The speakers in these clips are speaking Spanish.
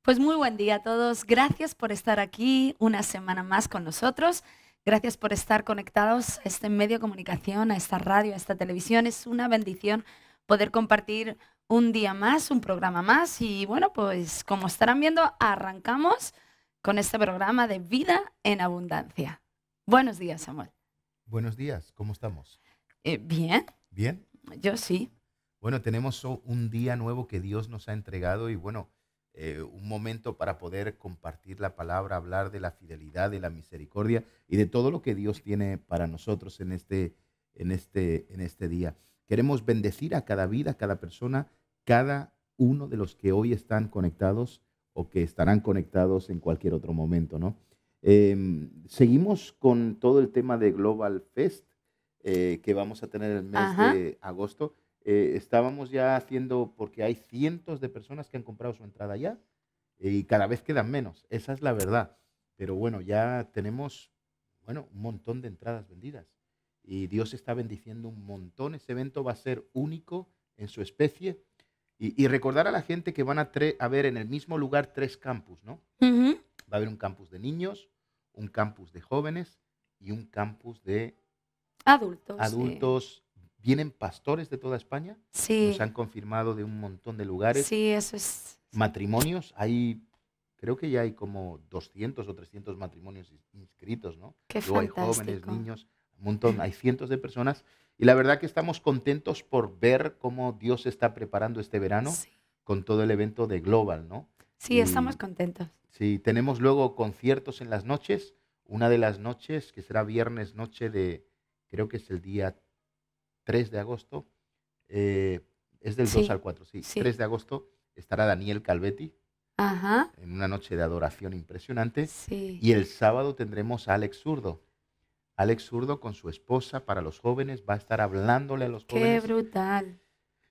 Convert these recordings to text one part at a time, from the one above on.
Pues muy buen día a todos. Gracias por estar aquí una semana más con nosotros. Gracias por estar conectados a este medio de comunicación, a esta radio, a esta televisión. Es una bendición poder compartir un día más, un programa más. Y bueno, pues como estarán viendo, arrancamos con este programa de Vida en Abundancia. Buenos días, Samuel. Buenos días, ¿cómo estamos? Bien, ¿Bien? yo sí. Bueno, tenemos un día nuevo que Dios nos ha entregado y bueno, un momento para poder compartir la palabra, hablar de la fidelidad, de la misericordia y de todo lo que Dios tiene para nosotros en este día. Queremos bendecir a cada vida, a cada persona, cada uno de los que hoy están conectados o que estarán conectados en cualquier otro momento, ¿no? Seguimos con todo el tema de Global Fest que vamos a tener el mes Ajá. de agosto. Estábamos ya haciendo, porque hay cientos de personas que han comprado su entrada ya y cada vez quedan menos, esa es la verdad. Pero bueno, ya tenemos, bueno, un montón de entradas vendidas y Dios está bendiciendo un montón. Ese evento va a ser único en su especie y recordar a la gente que van a ver en el mismo lugar tres campus, ¿no? Ujú. Va a haber un campus de niños, un campus de jóvenes y un campus de Adultos, sí. adultos. Vienen pastores de toda España, nos Sí, han confirmado de un montón de lugares, sí, eso es. matrimonios, creo que ya hay como 200 o 300 matrimonios inscritos, ¿no? Qué Luego hay jóvenes, fantástico. niños, un montón, hay cientos de personas y la verdad que estamos contentos por ver cómo Dios está preparando este verano Sí, con todo el evento de Global, ¿no? sí, estamos Y contentos. sí, tenemos luego conciertos en las noches, una de las noches que será viernes noche de, creo que es el día 3 de agosto, eh, es del 2 Sí, al 4, sí, sí. 3 de agosto estará Daniel Calvetti Ajá, en una noche de adoración impresionante sí. y el sábado tendremos a Alex Zurdo. Alex Zurdo con su esposa para los jóvenes, va a estar hablándole a los Qué jóvenes. brutal.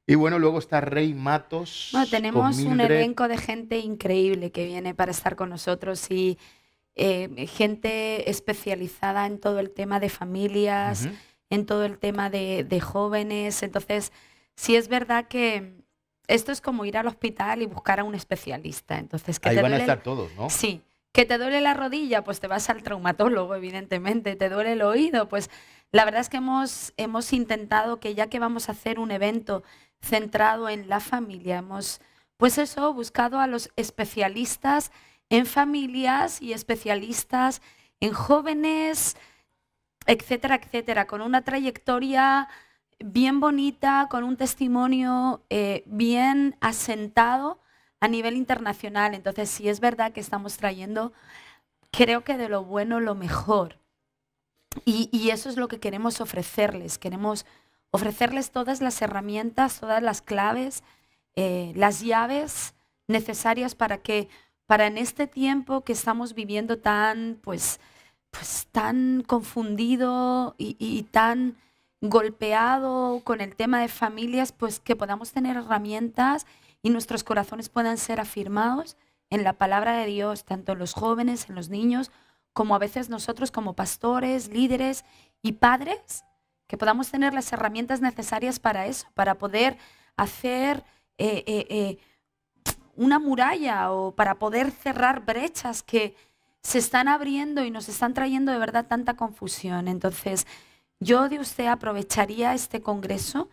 Y bueno, luego está Rey Bueno, Matos con tenemos un Mildred. elenco de gente increíble que viene para estar con nosotros y gente especializada en todo el tema de familias, Ujú. en todo el tema de jóvenes. Entonces, sí es verdad que esto es como ir al hospital y buscar a un especialista. Entonces, que Ahí te van a duele estar todos, ¿no? sí, que te duele la rodilla, pues te vas al traumatólogo, evidentemente. Te duele el oído, pues la verdad es que hemos intentado que ya que vamos a hacer un evento centrado en la familia, hemos, pues eso, buscado a los especialistas en familias y especialistas en jóvenes, etcétera, etcétera, con una trayectoria bien bonita, con un testimonio bien asentado a nivel internacional. Entonces, sí es verdad que estamos trayendo, creo que de lo bueno lo mejor. Y eso es lo que queremos ofrecerles. Queremos ofrecerles todas las herramientas, todas las claves, las llaves necesarias para que, para en este tiempo que estamos viviendo tan, pues tan confundido y tan golpeado con el tema de familias, pues que podamos tener herramientas y nuestros corazones puedan ser afirmados en la palabra de Dios, tanto en los jóvenes, en los niños, como a veces nosotros como pastores, líderes y padres, que podamos tener las herramientas necesarias para eso, para poder hacer una muralla o para poder cerrar brechas que se están abriendo y nos están trayendo de verdad tanta confusión. Entonces, yo de usted aprovecharía este congreso,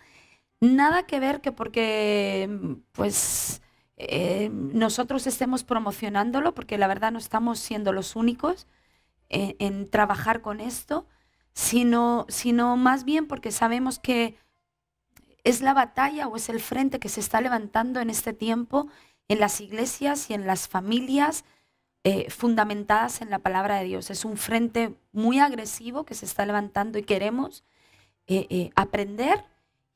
nada que ver que porque pues nosotros estemos promocionándolo, porque la verdad no estamos siendo los únicos en trabajar con esto, sino más bien porque sabemos que es la batalla o es el frente que se está levantando en este tiempo en las iglesias y en las familias fundamentadas en la palabra de Dios. Es un frente muy agresivo que se está levantando y queremos aprender,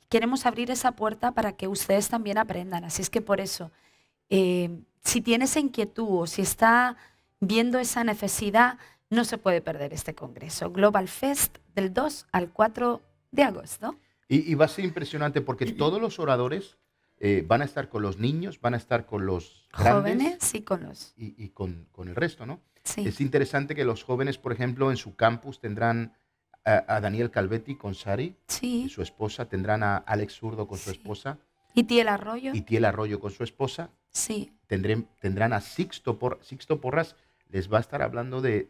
queremos abrir esa puerta para que ustedes también aprendan. Así es que por eso, si tiene esa inquietud o si está viendo esa necesidad, no se puede perder este congreso. Global Fest del 2 al 4 de agosto. Y va a ser impresionante porque todos los oradores van a estar con los niños, van a estar con los grandes Jóvenes y con los... y con el resto, ¿no? Sí, Es interesante que los jóvenes, por ejemplo, en su campus tendrán a Daniel Calvetti con Sari y sí, su esposa, tendrán a Alex Zurdo con su sí. esposa, ¿Y Tiel Arroyo? Itiel Arroyo con su esposa, Sí. Tendrán a Sixto Porras. Sixto Porras les va a estar hablando de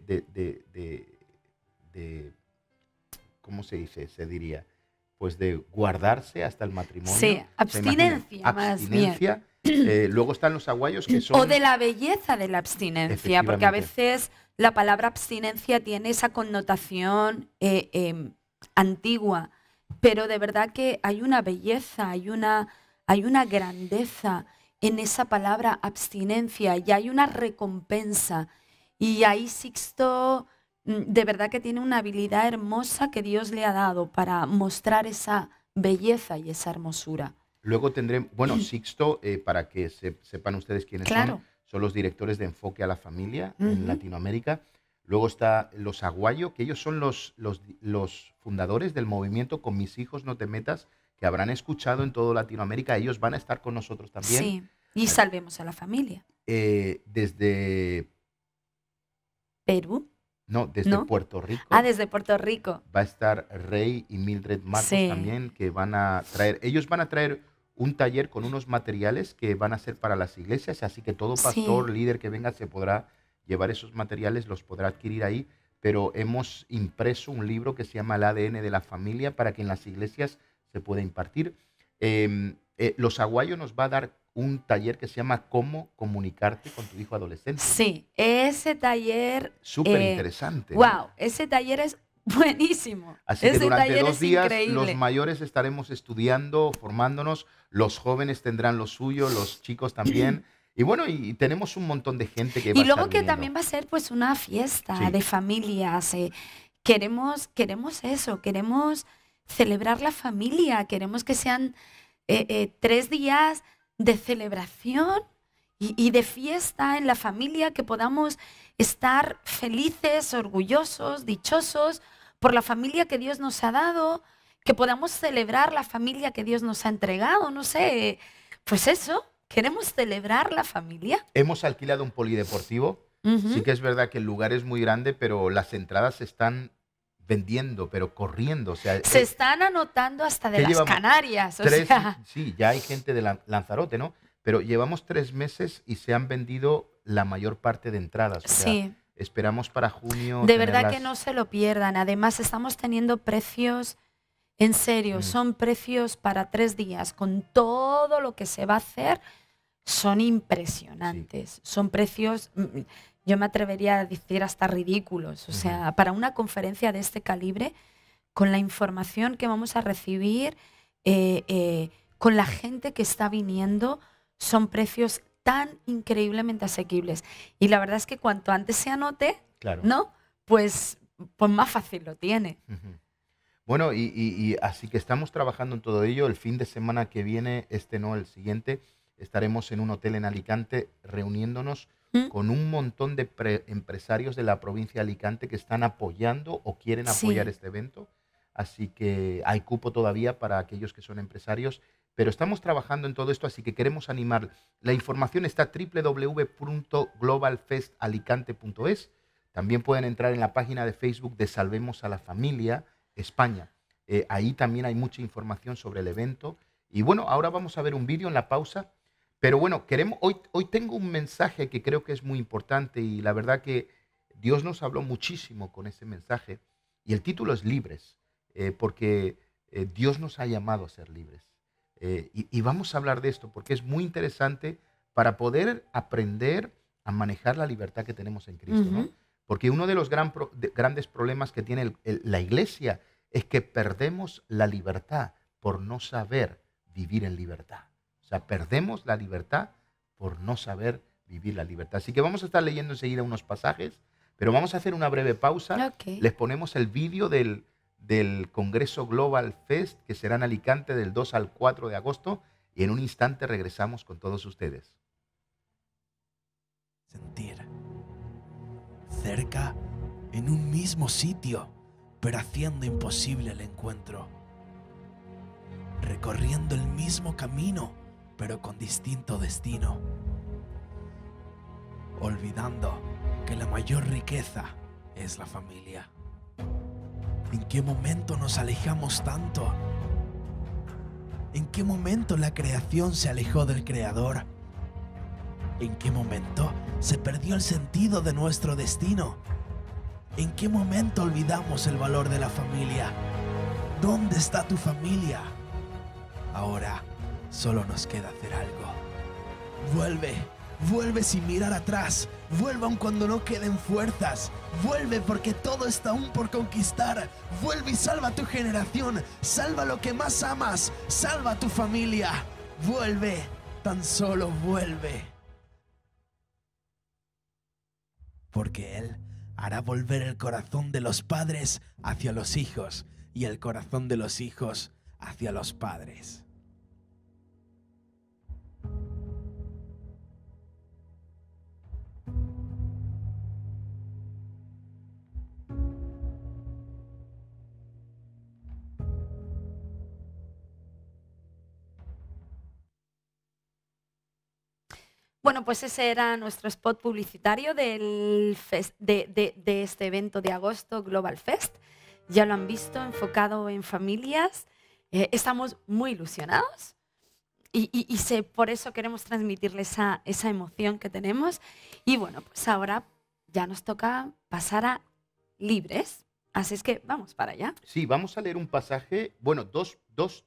¿cómo se dice? Se diría, pues de guardarse hasta el matrimonio. Sí, ¿Se imagina? abstinencia más bien. Abstinencia. Luego están los aguayos que son... O de la belleza de la abstinencia, porque a Efectivamente. veces la palabra abstinencia tiene esa connotación antigua, pero de verdad que hay una belleza, hay una grandeza en esa palabra abstinencia y hay una recompensa. Y ahí Sixto de verdad que tiene una habilidad hermosa que Dios le ha dado para mostrar esa belleza y esa hermosura. Luego tendremos, bueno, Sixto, para que sepan ustedes quiénes Claro. son los directores de Enfoque a la Familia en Ujú. Latinoamérica. Luego está los Aguayo, que ellos son los fundadores del movimiento Con mis hijos no te metas, que habrán escuchado en toda Latinoamérica. Ellos van a estar con nosotros también. Sí, y salvemos a la familia. Desde Perú, desde ¿no? Puerto Rico Desde Puerto Rico. va a estar Rey y Mildred Marcos Sí. también, que van a traer, ellos van a traer un taller con unos materiales que van a ser para las iglesias, así que todo pastor, Sí. líder que venga se podrá llevar esos materiales, los podrá adquirir ahí, pero hemos impreso un libro que se llama El ADN de la familia para que en las iglesias se pueda impartir. Los Aguayos nos va a dar un taller que se llama Cómo comunicarte con tu hijo adolescente. Sí, ese taller. Súper interesante. Wow, ese taller es buenísimo. Así que Ese durante taller 2 es días increíble. los mayores estaremos estudiando, formándonos, los jóvenes tendrán lo suyo, los chicos también. Y bueno, y tenemos un montón de gente que va Y a luego estar que viniendo. también va a ser pues una fiesta Sí. de familias. Queremos eso, queremos celebrar la familia, queremos que sean 3 días de celebración y de fiesta en la familia, que podamos estar felices, orgullosos, dichosos por la familia que Dios nos ha dado, que podamos celebrar la familia que Dios nos ha entregado, no sé, pues eso, queremos celebrar la familia. Hemos alquilado un polideportivo. Ujú. Sí que es verdad que el lugar es muy grande, pero las entradas se están vendiendo, pero corriendo. O sea, Se están anotando hasta de ¿qué las llevamos? Canarias, o 3, sea, sí, ya hay gente de Lanzarote, ¿no? Pero llevamos 3 meses y se han vendido la mayor parte de entradas. O sea, sí. esperamos para junio De verdad que tenerlas. no se lo pierdan. Además, estamos teniendo precios, en serio, son precios para 3 días. Con todo lo que se va a hacer, son impresionantes. Son precios, yo me atrevería a decir hasta ridículos. O sea, para una conferencia de este calibre, con la información que vamos a recibir, con la gente que está viniendo, son precios tan increíblemente asequibles. Y la verdad es que cuanto antes se anote, Claro. ¿no? Pues más fácil lo tiene. Ujú. Bueno, y así que estamos trabajando en todo ello. El fin de semana que viene, no, el siguiente, estaremos en un hotel en Alicante reuniéndonos ¿Mm? con un montón de empresarios de la provincia de Alicante que están apoyando o quieren apoyar Sí. este evento. Así que hay cupo todavía para aquellos que son empresarios, pero estamos trabajando en todo esto, así que queremos animar. La información está www.globalfestalicante.es. También pueden entrar en la página de Facebook de Salvemos a la Familia España. Ahí también hay mucha información sobre el evento. Y bueno, ahora vamos a ver un vídeo en la pausa. Pero bueno, hoy tengo un mensaje que creo que es muy importante y la verdad que Dios nos habló muchísimo con ese mensaje. Y el título es Libres, porque Dios nos ha llamado a ser libres. Y vamos a hablar de esto porque es muy interesante para poder aprender a manejar la libertad que tenemos en Cristo, ¿no? Porque uno de los grandes problemas que tiene la iglesia es que perdemos la libertad por no saber vivir en libertad. O sea, perdemos la libertad por no saber vivir la libertad. Así que vamos a estar leyendo enseguida unos pasajes, pero vamos a hacer una breve pausa. Ok. Les ponemos el vídeo del Congreso Global Fest, que será en Alicante del 2 al 4 de agosto, y en un instante regresamos con todos ustedes. Sentir. Cerca, en un mismo sitio, pero haciendo imposible el encuentro. Recorriendo el mismo camino, pero con distinto destino. Olvidando que la mayor riqueza es la familia. ¿En qué momento nos alejamos tanto? ¿En qué momento la creación se alejó del Creador? ¿En qué momento se perdió el sentido de nuestro destino? ¿En qué momento olvidamos el valor de la familia? ¿Dónde está tu familia? Ahora solo nos queda hacer algo. Vuelve, vuelve sin mirar atrás. Vuelve aun cuando no queden fuerzas. Vuelve porque todo está aún por conquistar. Vuelve y salva a tu generación. Salva lo que más amas. Salva a tu familia. Vuelve, tan solo vuelve. Porque Él hará volver el corazón de los padres hacia los hijos y el corazón de los hijos hacia los padres. Bueno, pues ese era nuestro spot publicitario de este evento de agosto, Global Fest. Ya lo han visto, enfocado en familias. Estamos muy ilusionados y por eso queremos transmitirles esa emoción que tenemos. Y bueno, pues ahora ya nos toca pasar a libres. Así es que vamos para allá. Sí, vamos a leer un pasaje, bueno, dos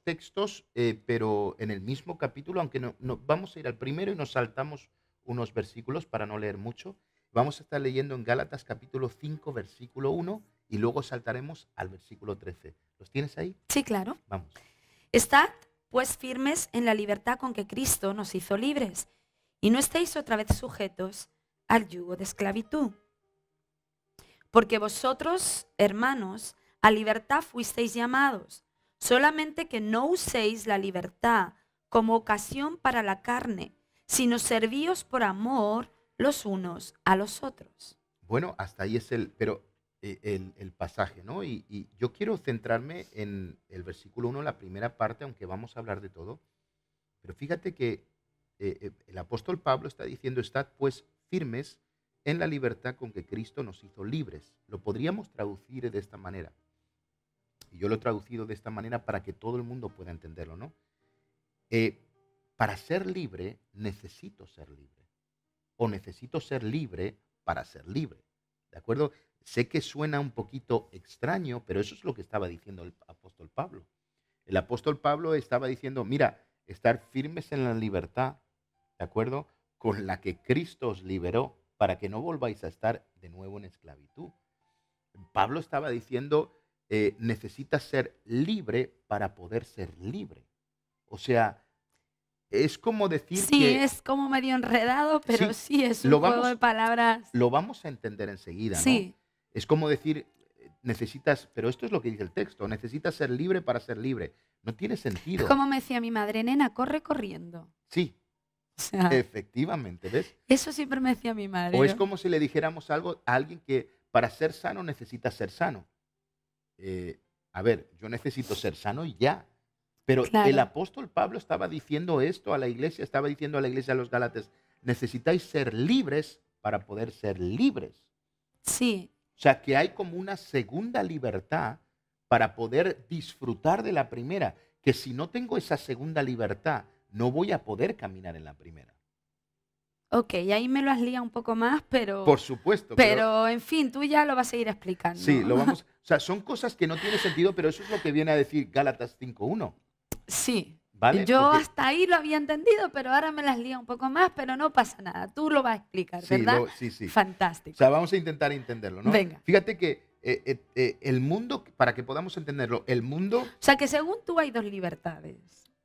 textos, pero en el mismo capítulo, aunque no, vamos a ir al primero y nos saltamos unos versículos para no leer mucho. Vamos a estar leyendo en Gálatas capítulo 5, versículo 1, y luego saltaremos al versículo 13. ¿Los tienes ahí? Sí, claro. Vamos. Estad, pues, firmes en la libertad con que Cristo nos hizo libres, y no estéis otra vez sujetos al yugo de esclavitud. Porque vosotros, hermanos, a libertad fuisteis llamados, solamente que no uséis la libertad como ocasión para la carne, sino servíos por amor los unos a los otros. Bueno, hasta ahí es el pasaje, ¿no? Y yo quiero centrarme en el versículo 1, la primera parte, aunque vamos a hablar de todo. Pero fíjate que el apóstol Pablo está diciendo, estad pues firmes en la libertad con que Cristo nos hizo libres. Lo podríamos traducir de esta manera. Y yo lo he traducido de esta manera para que todo el mundo pueda entenderlo, ¿no? Para ser libre, necesito ser libre. O necesito ser libre para ser libre. ¿De acuerdo? Sé que suena un poquito extraño, pero eso es lo que estaba diciendo el apóstol Pablo. El apóstol Pablo estaba diciendo, mira, estar firmes en la libertad, ¿de acuerdo? Con la que Cristo os liberó, para que no volváis a estar de nuevo en esclavitud. Pablo estaba diciendo, necesitas ser libre para poder ser libre. O sea, es como decir sí, que... es como medio enredado, pero sí es un juego de palabras. Lo vamos a entender enseguida, ¿no? Sí. Es como decir, necesitas, pero esto es lo que dice el texto, necesitas ser libre para ser libre. No tiene sentido. Es como me decía mi madre, nena, corre corriendo. Sí, o sea, efectivamente, ¿ves? Eso siempre me decía mi madre. O es como si le dijéramos algo a alguien que para ser sano necesita ser sano. A ver, yo necesito ser sano y ya. Pero claro. El apóstol Pablo estaba diciendo esto a la iglesia, estaba diciendo a la iglesia de los Gálatas, necesitáis ser libres para poder ser libres. Sí. O sea, que hay como una segunda libertad para poder disfrutar de la primera, que si no tengo esa segunda libertad, no voy a poder caminar en la primera. Ok, ahí me lo has liado un poco más, pero... Por supuesto. Pero en fin, tú ya lo vas a ir explicando. Sí, lo vamos... O sea, son cosas que no tienen sentido, pero eso es lo que viene a decir Gálatas 5.1. Sí. ¿Vale? Yo hasta ahí lo había entendido, pero ahora me las lía un poco más, pero no pasa nada. Tú lo vas a explicar, sí, ¿verdad? Sí. Fantástico. O sea, vamos a intentar entenderlo, ¿no? Venga. Fíjate que el mundo, para que podamos entenderlo, el mundo... O sea, que según tú hay dos libertades.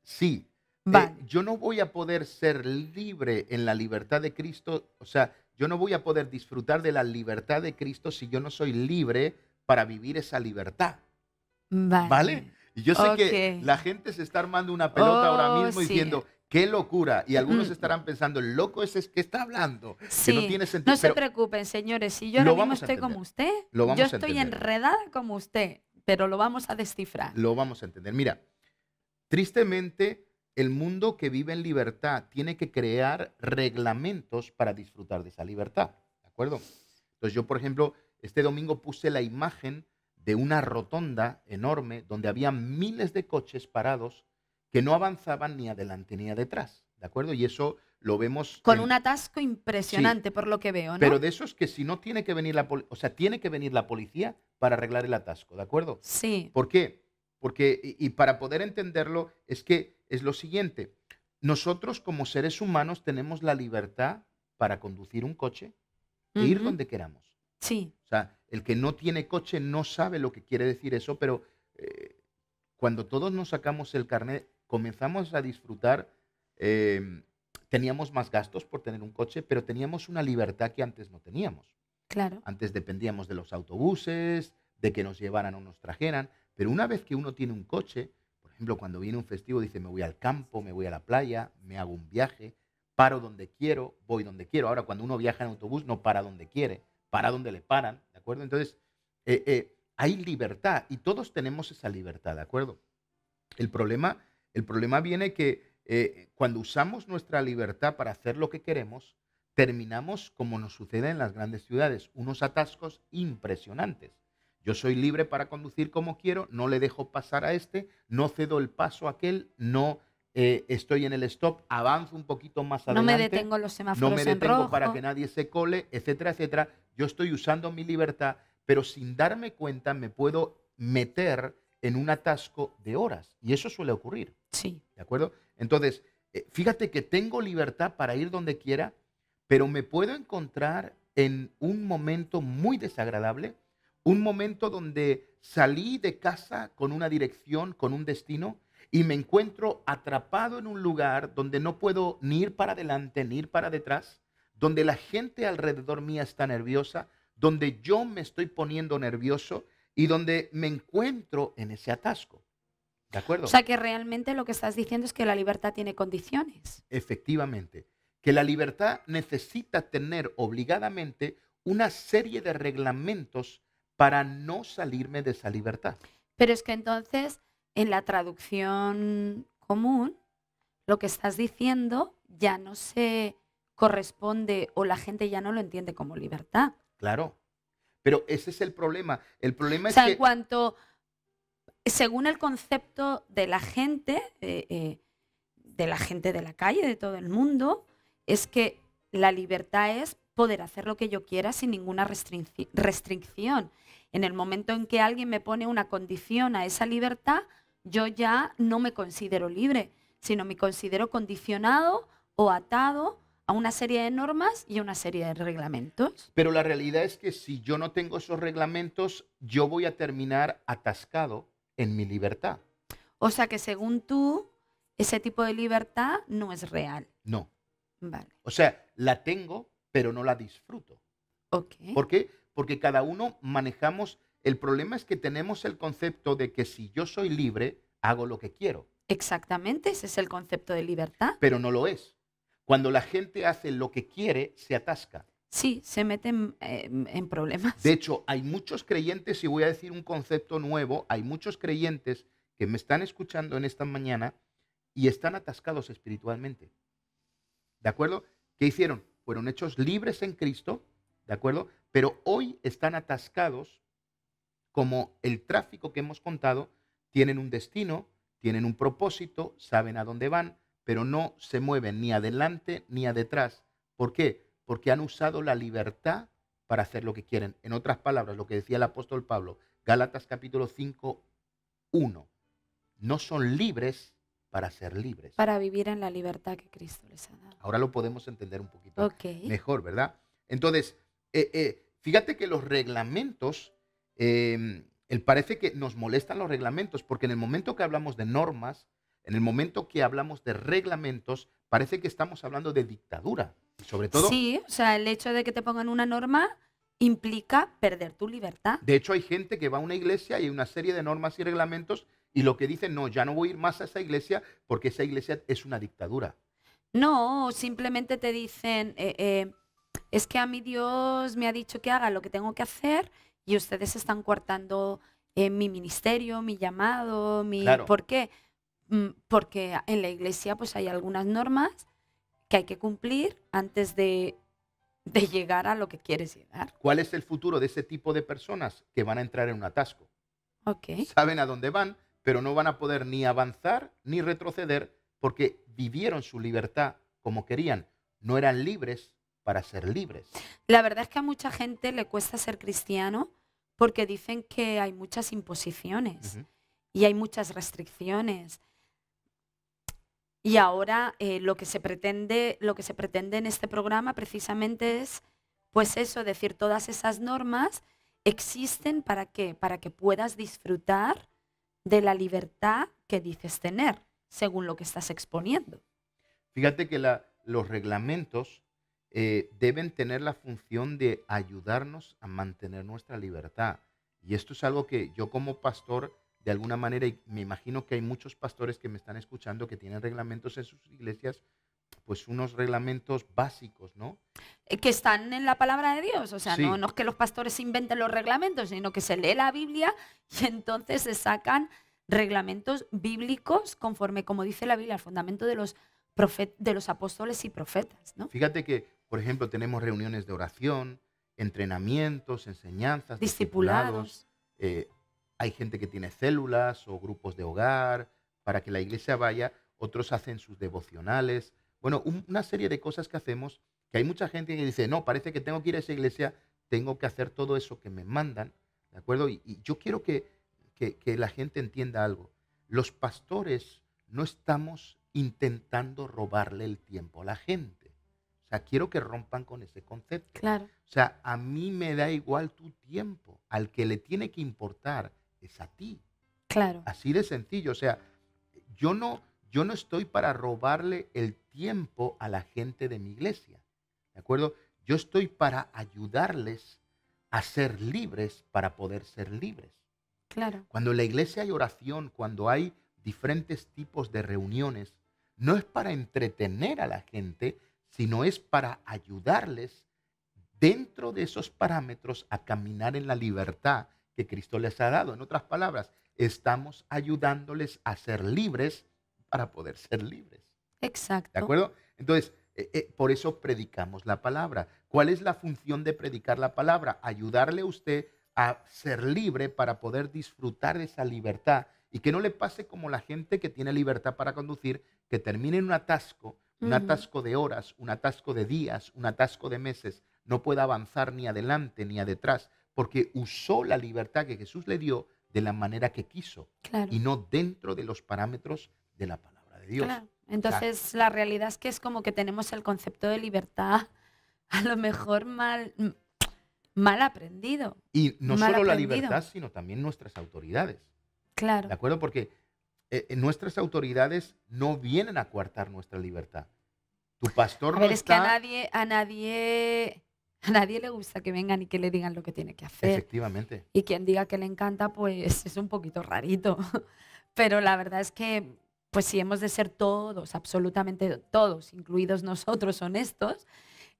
Sí. Vale. Yo no voy a poder ser libre en la libertad de Cristo, o sea, yo no voy a poder disfrutar de la libertad de Cristo si yo no soy libre para vivir esa libertad. ¿Vale? Y yo sé que la gente se está armando una pelota ahora mismo diciendo, ¡qué locura! Y algunos estarán pensando, el loco ese es que está hablando, que no tiene sentido. No se preocupen, señores, si yo ahora mismo estoy como usted, yo estoy enredada como usted, pero lo vamos a descifrar. Lo vamos a entender. Mira, tristemente, el mundo que vive en libertad tiene que crear reglamentos para disfrutar de esa libertad, ¿de acuerdo? Entonces yo, por ejemplo, este domingo puse la imagen de una rotonda enorme donde había miles de coches parados que no avanzaban ni adelante ni atrás, ¿de acuerdo? Y eso lo vemos Con un atasco impresionante, por lo que veo, ¿no? pero de esos que si no tiene que venir o sea, tiene que venir la policía para arreglar el atasco, ¿de acuerdo? Sí. ¿Por qué? Porque, y para poder entenderlo, es que es lo siguiente. Nosotros como seres humanos tenemos la libertad para conducir un coche e ir Ujú. donde queramos. Sí, O sea, el que no tiene coche no sabe lo que quiere decir eso, pero cuando todos nos sacamos el carnet, comenzamos a disfrutar. Teníamos más gastos por tener un coche, pero teníamos una libertad que antes no teníamos. claro. Antes dependíamos de los autobuses, de que nos llevaran o nos trajeran, pero una vez que uno tiene un coche, por ejemplo, cuando viene un festivo dice me voy al campo, me voy a la playa, me hago un viaje, paro donde quiero, voy donde quiero. Ahora, cuando uno viaja en autobús no para donde quiere, para donde le paran, ¿de acuerdo? Entonces, hay libertad y todos tenemos esa libertad, ¿de acuerdo? El problema, el problema viene que cuando usamos nuestra libertad para hacer lo que queremos, terminamos como nos sucede en las grandes ciudades, unos atascos impresionantes. Yo soy libre para conducir como quiero, no le dejo pasar a este, no cedo el paso a aquel, no estoy en el stop, avanzo un poquito más No me adelante, detengo en los no semáforos me en detengo para rojo. que nadie se cole, etcétera, etcétera. Yo estoy usando mi libertad, pero sin darme cuenta me puedo meter en un atasco de horas. Y eso suele ocurrir, Sí, ¿de acuerdo? Entonces, fíjate que tengo libertad para ir donde quiera, pero me puedo encontrar en un momento muy desagradable, un momento donde salí de casa con una dirección, con un destino, y me encuentro atrapado en un lugar donde no puedo ni ir para adelante ni ir para detrás, donde la gente alrededor mía está nerviosa, donde yo me estoy poniendo nervioso y donde me encuentro en ese atasco. ¿De acuerdo? o sea que realmente lo que estás diciendo es que la libertad tiene condiciones. Efectivamente, que la libertad necesita tener obligadamente una serie de reglamentos para no salirme de esa libertad. Pero es que entonces, en la traducción común, lo que estás diciendo ya no se corresponde o la gente ya no lo entiende como libertad. Claro. Pero ese es el problema. El problema O es sea, en que cuanto, según el concepto de la gente, de la calle, de todo el mundo, es que la libertad es poder hacer lo que yo quiera sin ninguna restricción. En el momento en que alguien me pone una condición a esa libertad, yo ya no me considero libre, sino me considero condicionado o atado a una serie de normas y a una serie de reglamentos. Pero la realidad es que si yo no tengo esos reglamentos, yo voy a terminar atascado en mi libertad. O sea que según tú, ese tipo de libertad no es real. No. Vale. O sea, la tengo, pero no la disfruto. Ok. ¿Por qué? Porque cada uno manejamos. El problema es que tenemos el concepto de que si yo soy libre, hago lo que quiero, Exactamente, ese es el concepto de libertad. pero no lo es. Cuando la gente hace lo que quiere, se atasca. Sí, se meten en problemas. De hecho, hay muchos creyentes, y voy a decir un concepto nuevo, hay muchos creyentes que me están escuchando en esta mañana y están atascados espiritualmente. ¿De acuerdo? ¿Qué hicieron? Fueron hechos libres en Cristo, ¿de acuerdo? Pero hoy están atascados como el tráfico que hemos contado, tienen un destino, tienen un propósito, saben a dónde van, pero no se mueven ni adelante ni a detrás. ¿Por qué? Porque han usado la libertad para hacer lo que quieren. En otras palabras, lo que decía el apóstol Pablo, Gálatas capítulo 5, 1. No son libres para ser libres. Para vivir en la libertad que Cristo les ha dado. Ahora lo podemos entender un poquito Ok. mejor, ¿verdad? Entonces, fíjate que los reglamentos, parece que nos molestan los reglamentos, porque en el momento que hablamos de normas, en el momento que hablamos de reglamentos, parece que estamos hablando de dictadura. Y sobre todo, Sí, o sea, el hecho de que te pongan una norma implica perder tu libertad. de hecho hay gente que va a una iglesia y hay una serie de normas y reglamentos y lo que dicen, no, ya no voy a ir más a esa iglesia porque esa iglesia es una dictadura. No, o simplemente te dicen, es que a mí Dios me ha dicho que haga lo que tengo que hacer y ustedes están coartando mi ministerio, mi llamado, mi... Claro. ¿Por qué? Porque en la iglesia pues hay algunas normas que hay que cumplir antes de llegar a lo que quieres llegar. ¿Cuál es el futuro de ese tipo de personas que van a entrar en un atasco? Ok. Saben a dónde van, pero no van a poder ni avanzar ni retroceder porque vivieron su libertad como querían. no eran libres para ser libres. La verdad es que a mucha gente le cuesta ser cristiano porque dicen que hay muchas imposiciones Ujú. y hay muchas restricciones. Y ahora lo que se pretende en este programa precisamente es, pues eso, decir todas esas normas existen ¿para qué? Para que puedas disfrutar de la libertad que dices tener, según lo que estás exponiendo. Fíjate que los reglamentos deben tener la función de ayudarnos a mantener nuestra libertad. Y esto es algo que yo como pastor, de alguna manera, y me imagino que hay muchos pastores que me están escuchando que tienen reglamentos en sus iglesias, pues unos reglamentos básicos, ¿no? Que están en la palabra de Dios, o sea, Sí. no es que los pastores inventen los reglamentos, sino que se lee la Biblia y entonces se sacan reglamentos bíblicos conforme, como dice la Biblia, al fundamento de los apóstoles y profetas, ¿no? Fíjate que, por ejemplo, tenemos reuniones de oración, entrenamientos, enseñanzas, Discipulados. Hay gente que tiene células o grupos de hogar para que la iglesia vaya. Otros hacen sus devocionales. Bueno, una serie de cosas que hacemos, que hay mucha gente que dice, no, parece que tengo que ir a esa iglesia, tengo que hacer todo eso que me mandan, ¿de acuerdo? Y yo quiero que la gente entienda algo. Los pastores no estamos intentando robarle el tiempo a la gente. O sea, quiero que rompan con ese concepto. Claro. O sea, a mí me da igual tu tiempo. Al que le tiene que importar es a ti. Claro. Así de sencillo. O sea, yo no estoy para robarle el tiempo a la gente de mi iglesia. ¿De acuerdo? Yo estoy para ayudarles a ser libres para poder ser libres. Claro. Cuando en la iglesia hay oración, cuando hay diferentes tipos de reuniones, no es para entretener a la gente, sino es para ayudarles dentro de esos parámetros a caminar en la libertad que Cristo les ha dado. En otras palabras, estamos ayudándoles a ser libres para poder ser libres. Exacto. ¿De acuerdo? Entonces, por eso predicamos la palabra. ¿Cuál es la función de predicar la palabra? Ayudarle a usted a ser libre para poder disfrutar de esa libertad y que no le pase como la gente que tiene libertad para conducir, que termine en un atasco de horas, un atasco de días, un atasco de meses, no pueda avanzar ni adelante ni atrás, porque usó la libertad que Jesús le dio de la manera que quiso Claro. y no dentro de los parámetros de la palabra de Dios. Claro. Entonces, la realidad es que es como que tenemos el concepto de libertad a lo mejor mal aprendido. Y no mal solo la aprendido. libertad, sino también nuestras autoridades. Claro. ¿De acuerdo? Porque nuestras autoridades no vienen a coartar nuestra libertad. Tu pastor A ver, no es que está... a nadie le gusta que vengan y que le digan lo que tiene que hacer. Efectivamente. Y quien diga que le encanta, pues es un poquito rarito. Pero la verdad es que, pues si hemos de ser todos, absolutamente todos, incluidos nosotros, honestos,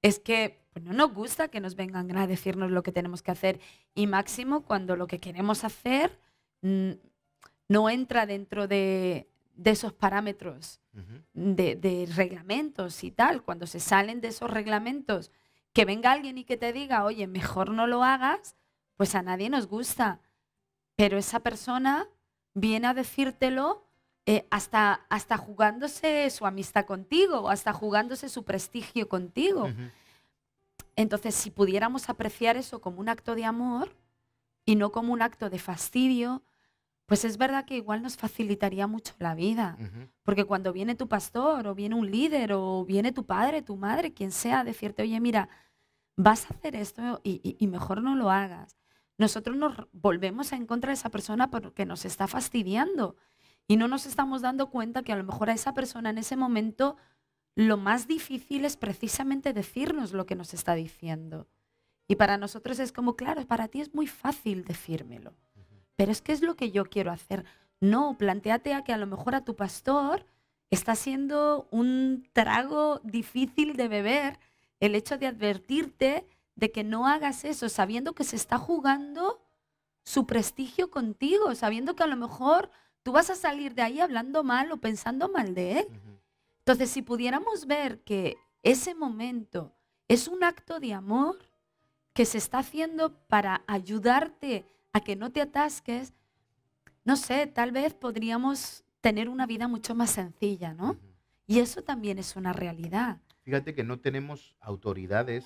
es que pues, no nos gusta que nos vengan a decirnos lo que tenemos que hacer. Y máximo cuando lo que queremos hacer no entra dentro de esos parámetros de reglamentos y tal. Cuando se salen de esos reglamentos, que venga alguien y que te diga, oye, mejor no lo hagas, pues a nadie nos gusta. Pero esa persona viene a decírtelo hasta jugándose su amistad contigo, o hasta jugándose su prestigio contigo. Entonces, si pudiéramos apreciar eso como un acto de amor y no como un acto de fastidio, pues es verdad que igual nos facilitaría mucho la vida. Porque cuando viene tu pastor, o viene un líder, o viene tu padre, tu madre, quien sea, a decirte, oye, mira, vas a hacer esto y mejor no lo hagas. Nosotros nos volvemos en contra de esa persona porque nos está fastidiando. Y no nos estamos dando cuenta que a lo mejor a esa persona en ese momento lo más difícil es precisamente decirnos lo que nos está diciendo. Y para nosotros es como, claro, para ti es muy fácil decírmelo. Pero es que es lo que yo quiero hacer. No, plantéate a que a lo mejor a tu pastor está siendo un trago difícil de beber el hecho de advertirte de que no hagas eso, sabiendo que se está jugando su prestigio contigo, sabiendo que a lo mejor tú vas a salir de ahí hablando mal o pensando mal de él. Entonces, si pudiéramos ver que ese momento es un acto de amor que se está haciendo para ayudarte a que no te atasques, no sé, tal vez podríamos tener una vida mucho más sencilla, ¿no? Y eso también es una realidad. Fíjate que no tenemos autoridades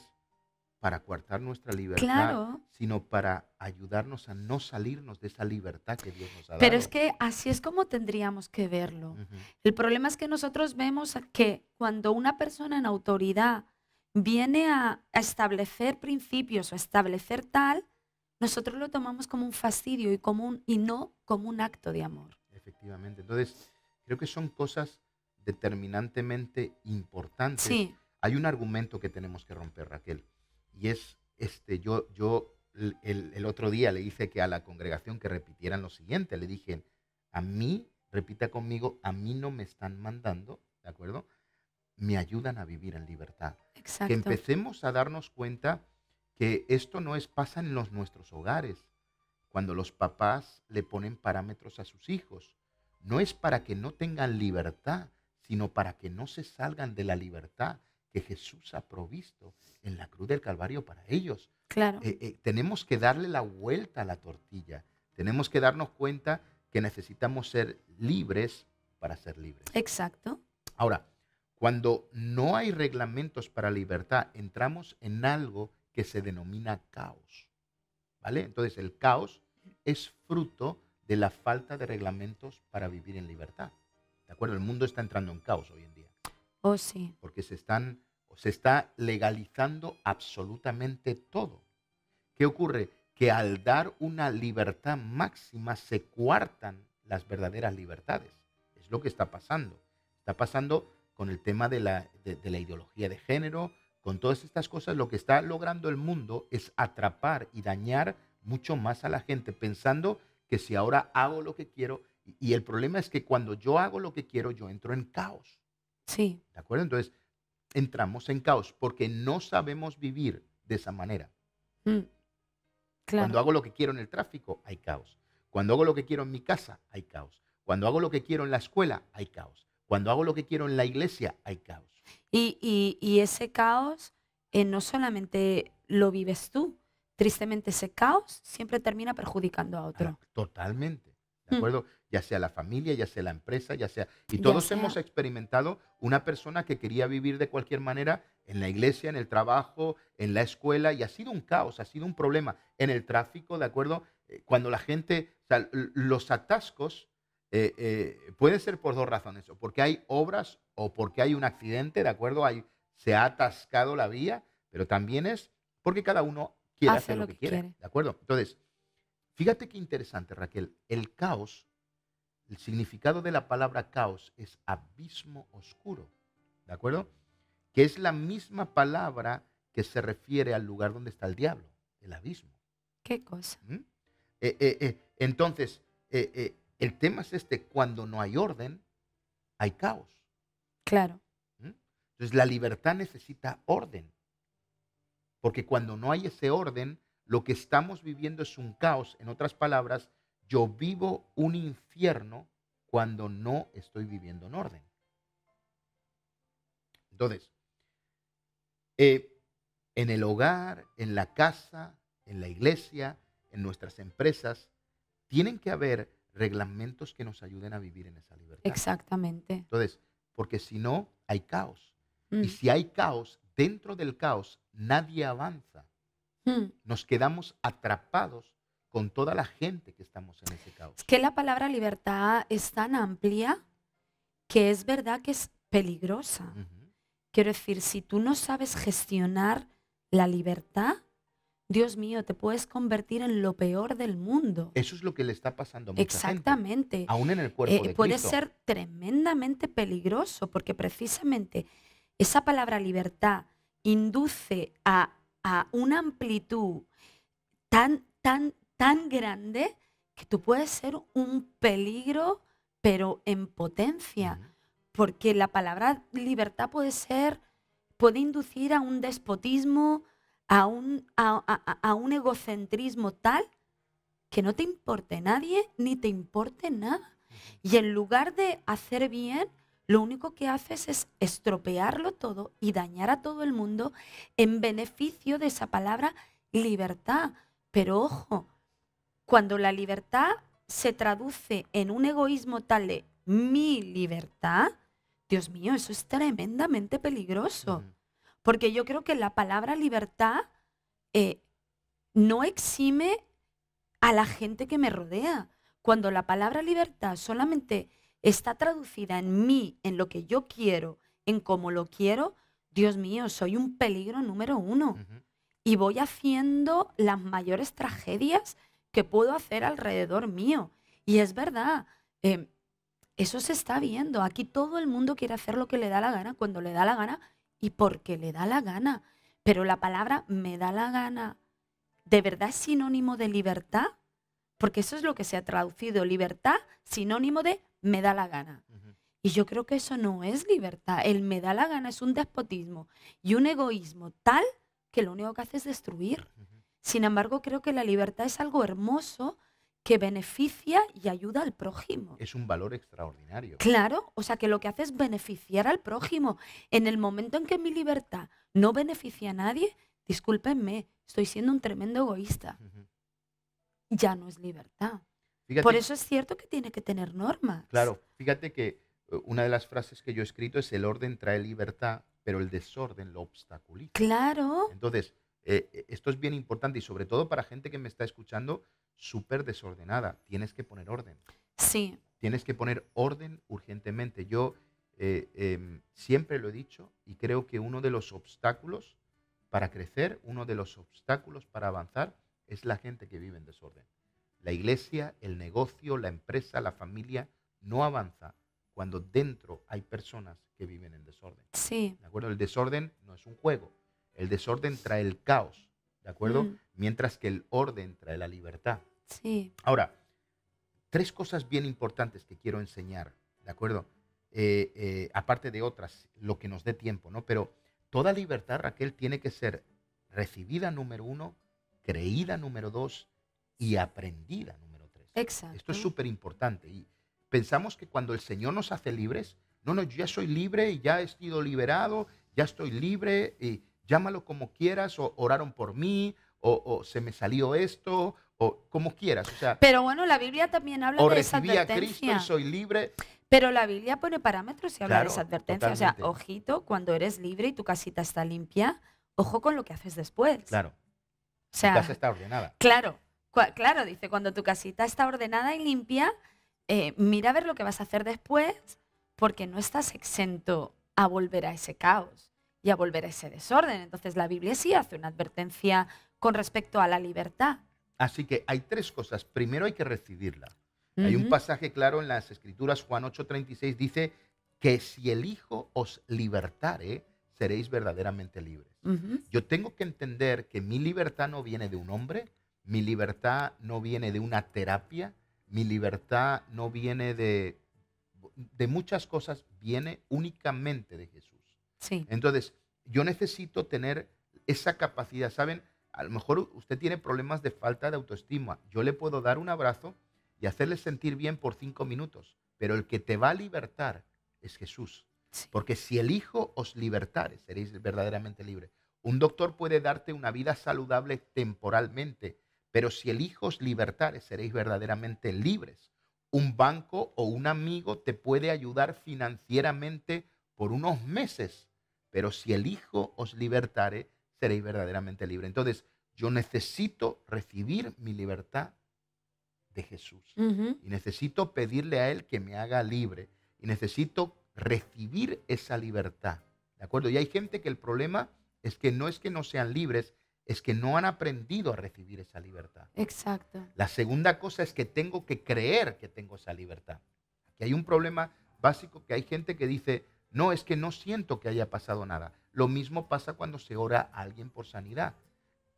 para coartar nuestra libertad, Claro, sino para ayudarnos a no salirnos de esa libertad que Dios nos ha pero es dado. que así es como tendríamos que verlo. Ujú. El problema es que nosotros vemos que cuando una persona en autoridad viene a establecer principios o a establecer tal, nosotros lo tomamos como un fastidio y no como un acto de amor. Efectivamente. Entonces, creo que son cosas determinantemente importantes. Sí, Hay un argumento que tenemos que romper, Raquel, y es el otro día le hice que a la congregación que repitieran lo siguiente. Le dije, a mí, repita conmigo, a mí no me están mandando, ¿de acuerdo? Me ayudan a vivir en libertad. Que exacto. empecemos a darnos cuenta que esto no pasa en nuestros hogares, cuando los papás le ponen parámetros a sus hijos. No es para que no tengan libertad, sino para que no se salgan de la libertad que Jesús ha provisto en la cruz del Calvario para ellos. Claro, Tenemos que darle la vuelta a la tortilla. Tenemos que darnos cuenta que necesitamos ser libres para ser libres. exacto. Ahora, cuando no hay reglamentos para libertad, entramos en algo que se denomina caos, ¿vale? Entonces, el caos es fruto de la falta de reglamentos para vivir en libertad, ¿de acuerdo? El mundo está entrando en caos hoy en día, Oh, sí, porque se está legalizando absolutamente todo. ¿Qué ocurre? Que al dar una libertad máxima se coartan las verdaderas libertades. Es lo que está pasando. Está pasando con el tema de la ideología de género, con todas estas cosas. Lo que está logrando el mundo es atrapar y dañar mucho más a la gente, pensando que si ahora hago lo que quiero, y el problema es que cuando yo hago lo que quiero, yo entro en caos. sí, ¿De acuerdo? Entonces, entramos en caos porque no sabemos vivir de esa manera. mm, Cuando claro. hago lo que quiero en el tráfico, hay caos. Cuando hago lo que quiero en mi casa, hay caos. Cuando hago lo que quiero en la escuela, hay caos. Cuando hago lo que quiero en la iglesia, hay caos. Y ese caos no solamente lo vives tú, tristemente ese caos siempre termina perjudicando a otro. Totalmente. ¿De Mm, acuerdo? Ya sea la familia, ya sea la empresa, ya sea... Y ya todos hemos sea, experimentado una persona que quería vivir de cualquier manera en la iglesia, en el trabajo, en la escuela, y ha sido un caos, ha sido un problema. En el tráfico, ¿de acuerdo? Cuando la gente... O sea, los atascos pueden ser por dos razones. O porque hay obras o porque hay un accidente, ¿de acuerdo? Se ha atascado la vía, pero también es porque cada uno quiere hace hacer lo lo que que quiere, quiere. ¿de acuerdo? Entonces, fíjate qué interesante, Raquel. El caos, el significado de la palabra caos es abismo oscuro, ¿de acuerdo? Que es la misma palabra que se refiere al lugar donde está el diablo, el abismo. ¿Qué cosa? ¿Mm? Entonces, el tema es cuando no hay orden, hay caos. Claro, ¿Mm? Entonces, la libertad necesita orden, porque cuando no hay ese orden, lo que estamos viviendo es un caos. En otras palabras, yo vivo un infierno cuando no estoy viviendo en orden. Entonces, en el hogar, en la casa, en la iglesia, en nuestras empresas, tienen que haber reglamentos que nos ayuden a vivir en esa libertad. exactamente. Entonces, porque si no, hay caos. Y Mm, si hay caos, dentro del caos, nadie avanza. mm. Nos quedamos atrapados con toda la gente que estamos en ese caos. Es que la palabra libertad es tan amplia que es verdad que es peligrosa. Ujú. Quiero decir, si tú no sabes gestionar la libertad, Dios mío, te puedes convertir en lo peor del mundo. Eso es lo que le está pasando a mucha gente, Exactamente. aún en el cuerpo de Puede Cristo. ser tremendamente peligroso porque precisamente esa palabra libertad induce a una amplitud tan grande que tú puedes ser un peligro, pero en potencia. Ujú. Porque la palabra libertad puede inducir a un despotismo, a un egocentrismo tal que no te importe nadie ni te importe nada. Y en lugar de hacer bien, lo único que haces es estropearlo todo y dañar a todo el mundo en beneficio de esa palabra libertad. Pero ojo, cuando la libertad se traduce en un egoísmo tal de mi libertad, Dios mío, eso es tremendamente peligroso. Ujú. Porque yo creo que la palabra libertad no exime a la gente que me rodea. Cuando la palabra libertad solamente está traducida en mí, en lo que yo quiero, en cómo lo quiero, Dios mío, soy un peligro número uno. Ujú. Y voy haciendo las mayores tragedias que puedo hacer alrededor mío. Y es verdad, eso se está viendo. Aquí todo el mundo quiere hacer lo que le da la gana, cuando le da la gana y porque le da la gana. Pero la palabra me da la gana, ¿de verdad es sinónimo de libertad? Porque eso es lo que se ha traducido, libertad, sinónimo de me da la gana. Ujú. Y yo creo que eso no es libertad. El me da la gana es un despotismo y un egoísmo tal que lo único que hace es destruir. Ujú. Sin embargo, creo que la libertad es algo hermoso que beneficia y ayuda al prójimo. Es un valor extraordinario. Claro, o sea que lo que hace es beneficiar al prójimo. En el momento en que mi libertad no beneficia a nadie, discúlpenme, estoy siendo un tremendo egoísta. Ujú. Ya no es libertad. Fíjate, Por eso es cierto que tiene que tener normas. claro, fíjate que una de las frases que yo he escrito es: el orden trae libertad, pero el desorden lo obstaculiza. Claro, Entonces, esto es bien importante y sobre todo para gente que me está escuchando súper desordenada. Tienes que poner orden. sí, Tienes que poner orden urgentemente. Yo siempre lo he dicho y creo que uno de los obstáculos para crecer, uno de los obstáculos para avanzar es la gente que vive en desorden. La iglesia, el negocio, la empresa, la familia no avanza cuando dentro hay personas que viven en desorden. sí. ¿De acuerdo? El desorden no es un juego. El desorden trae el caos. ¿De acuerdo? Mm. Mientras que el orden trae la libertad. Sí, Ahora, tres cosas bien importantes que quiero enseñar, ¿de acuerdo? Aparte de otras, lo que nos dé tiempo, ¿no? Pero toda libertad, Raquel, tiene que ser recibida, número uno, creída, número dos, y aprendida, número tres. exacto. Esto es súper importante. Y pensamos que cuando el Señor nos hace libres, no, yo ya soy libre y ya he sido liberado, ya estoy libre, y llámalo como quieras, o oraron por mí, o se me salió esto, o como quieras. O sea, Pero bueno, la Biblia también habla o de esa recibí a Cristo y advertencia. soy libre. Pero la Biblia pone parámetros y habla de Claro, esa advertencia. O sea, totalmente. ojito, cuando eres libre y tu casita está limpia, ojo con lo que haces después. Claro, O tu casa sea, está ordenada. claro, claro, dice, cuando tu casita está ordenada y limpia, mira a ver lo que vas a hacer después, porque no estás exento a volver a ese caos y a volver a ese desorden. Entonces la Biblia sí hace una advertencia con respecto a la libertad. Así que hay tres cosas. Primero hay que recibirla. Hay un Ujú. pasaje claro en las Escrituras, Juan 8:36, dice que si el Hijo os libertare, seréis verdaderamente libres. Ujú. Yo tengo que entender que mi libertad no viene de un hombre, mi libertad no viene de una terapia, mi libertad no viene de muchas cosas, viene únicamente de Jesús. Sí, Entonces, yo necesito tener esa capacidad, ¿saben? A lo mejor usted tiene problemas de falta de autoestima. Yo le puedo dar un abrazo y hacerle sentir bien por 5 minutos, pero el que te va a libertar es Jesús. sí. Porque si el Hijo os libertare, seréis verdaderamente libres. Un doctor puede darte una vida saludable temporalmente, pero si el Hijo os libertare, seréis verdaderamente libres. Un banco o un amigo te puede ayudar financieramente por unos meses, pero si el Hijo os libertare, seréis verdaderamente libres. Entonces, yo necesito recibir mi libertad de Jesús. Ujú. Y necesito pedirle a Él que me haga libre. Y necesito recibir esa libertad. ¿De acuerdo? Y hay gente que el problema es que no sean libres, es que no han aprendido a recibir esa libertad. Exacto. La segunda cosa es que tengo que creer que tengo esa libertad. Aquí hay un problema básico, que hay gente que dice: no, es que no siento que haya pasado nada. Lo mismo pasa cuando se ora a alguien por sanidad.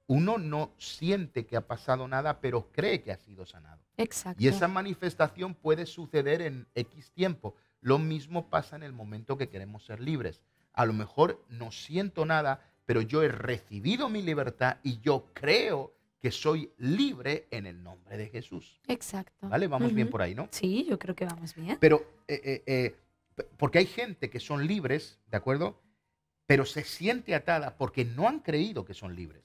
Uno no siente que ha pasado nada, pero cree que ha sido sanado. Exacto. Y esa manifestación puede suceder en X tiempo. Lo mismo pasa en el momento que queremos ser libres. A lo mejor no siento nada, pero yo he recibido mi libertad y yo creo que soy libre en el nombre de Jesús. Exacto. ¿Vale? Vamos bien Ujú. por ahí, ¿no? Sí, yo creo que vamos bien. Pero, porque hay gente que son libres, ¿de acuerdo? Pero se siente atada porque no han creído que son libres.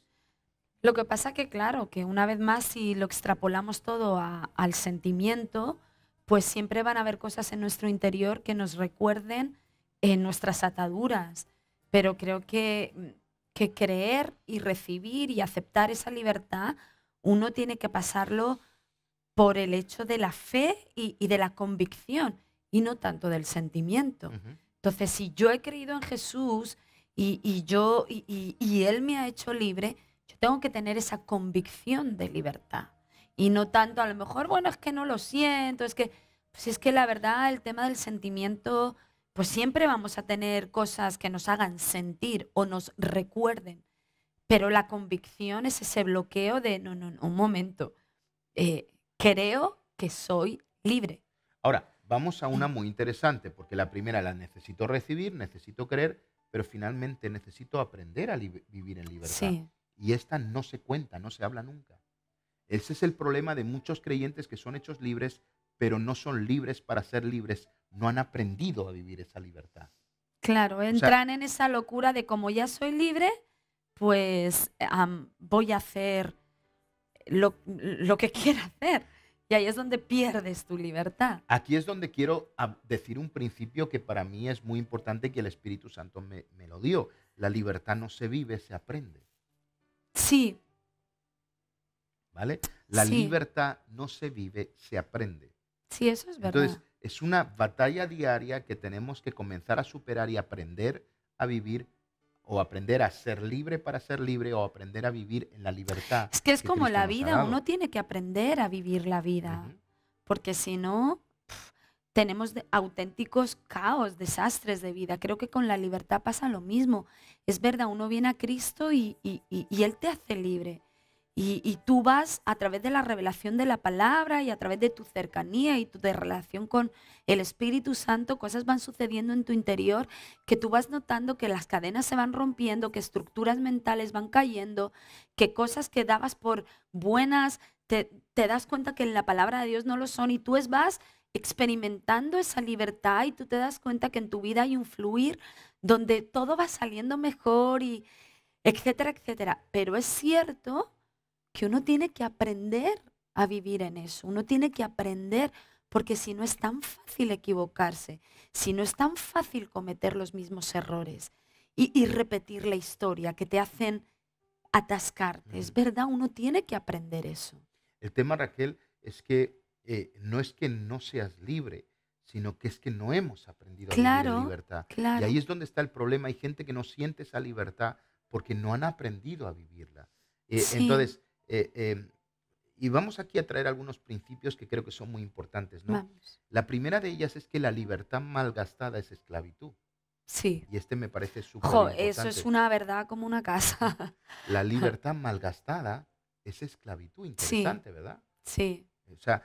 Lo que pasa que, claro, que una vez más, si lo extrapolamos todo al sentimiento, pues siempre van a haber cosas en nuestro interior que nos recuerden nuestras ataduras, pero creo que creer y recibir y aceptar esa libertad, uno tiene que pasarlo por el hecho de la fe y de la convicción, y no tanto del sentimiento. Ujú. Entonces, si yo he creído en Jesús y Él me ha hecho libre, yo tengo que tener esa convicción de libertad. Y no tanto, a lo mejor, bueno, es que no lo siento, pues es que la verdad, el tema del sentimiento, pues siempre vamos a tener cosas que nos hagan sentir o nos recuerden. Pero la convicción es ese bloqueo de, no, no, no, un momento, creo que soy libre. Ahora, vamos a una muy interesante, porque la primera la necesito recibir, necesito creer, pero finalmente necesito aprender a vivir en libertad. Sí, Y esta no se cuenta, no se habla nunca. Ese es el problema de muchos creyentes que son hechos libres, pero no son libres para ser libres. No han aprendido a vivir esa libertad. claro, O sea, entran en esa locura de como ya soy libre, pues voy a hacer lo que quiera hacer. Y ahí es donde pierdes tu libertad. aquí es donde quiero decir un principio que para mí es muy importante, que el Espíritu Santo me lo dio. La libertad no se vive, se aprende. Sí, ¿Vale? La sí, libertad no se vive, se aprende. sí, eso es verdad. Entonces, es una batalla diaria que tenemos que comenzar a superar y aprender a vivir, o aprender a ser libre para ser libre, o aprender a vivir en la libertad Es que es que como Cristo la nos ha vida, dado. uno tiene que aprender a vivir la vida, Ujú. porque si no, tenemos auténticos caos, desastres de vida. Creo que con la libertad pasa lo mismo. Es verdad, uno viene a Cristo y Él te hace libre. Y tú vas a través de la revelación de la palabra y a través de tu cercanía y tu de relación con el Espíritu Santo, cosas van sucediendo en tu interior que tú vas notando que las cadenas se van rompiendo, que estructuras mentales van cayendo, que cosas que dabas por buenas, te das cuenta que en la palabra de Dios no lo son y tú vas experimentando esa libertad y tú te das cuenta que en tu vida hay un fluir donde todo va saliendo mejor y etcétera, etcétera. Pero es cierto que uno tiene que aprender a vivir en eso, uno tiene que aprender, porque si no es tan fácil equivocarse, si no es tan fácil cometer los mismos errores y repetir la historia que te hacen atascarte. Es verdad, uno tiene que aprender eso. El tema, Raquel, es que no es que no seas libre, sino que es que no hemos aprendido a vivir en Claro, libertad. Y claro. ahí es donde está el problema. Hay gente que no siente esa libertad porque no han aprendido a vivirla. Sí, Entonces, y vamos aquí a traer algunos principios que creo que son muy importantes, ¿no? vamos. La primera de ellas es que la libertad malgastada es esclavitud. Sí. Y este me parece súper Jo, eso es importante. una verdad como una Ujú. casa. La libertad malgastada es esclavitud. Sí, Interesante, ¿verdad? sí, O sea,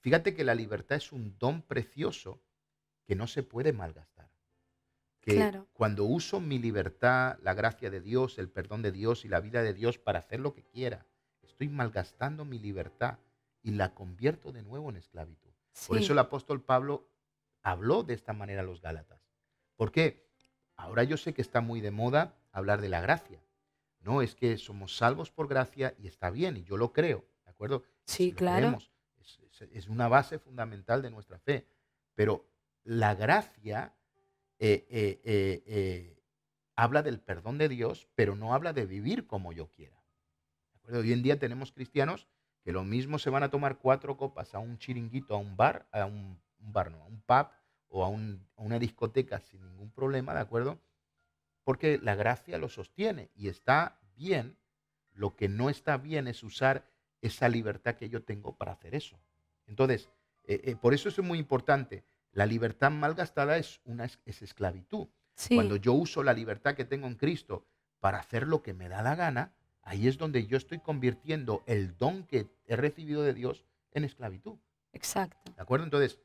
fíjate que la libertad es un don precioso que no se puede malgastar. Que claro. cuando uso mi libertad, la gracia de Dios, el perdón de Dios y la vida de Dios para hacer lo que quiera, estoy malgastando mi libertad y la convierto de nuevo en esclavitud. Por eso Sí, el apóstol Pablo habló de esta manera a los Gálatas. ¿Por qué? Ahora yo sé que está muy de moda hablar de la gracia. No, es que somos salvos por gracia y está bien, y yo lo creo, ¿de acuerdo? sí, Lo claro. creemos, es una base fundamental de nuestra fe. Pero la gracia habla del perdón de Dios, pero no habla de vivir como yo quiera. ¿De acuerdo? Hoy en día tenemos cristianos que lo mismo se van a tomar 4 copas a un chiringuito, a un bar, un bar no, a un pub o a una discoteca sin ningún problema, ¿de acuerdo? Porque la gracia lo sostiene y está bien. Lo que no está bien es usar esa libertad que yo tengo para hacer eso. Entonces, por eso es muy importante. La libertad malgastada es esclavitud. Cuando Sí, yo uso la libertad que tengo en Cristo para hacer lo que me da la gana, ahí es donde yo estoy convirtiendo el don que he recibido de Dios en esclavitud. exacto. ¿De acuerdo? Entonces,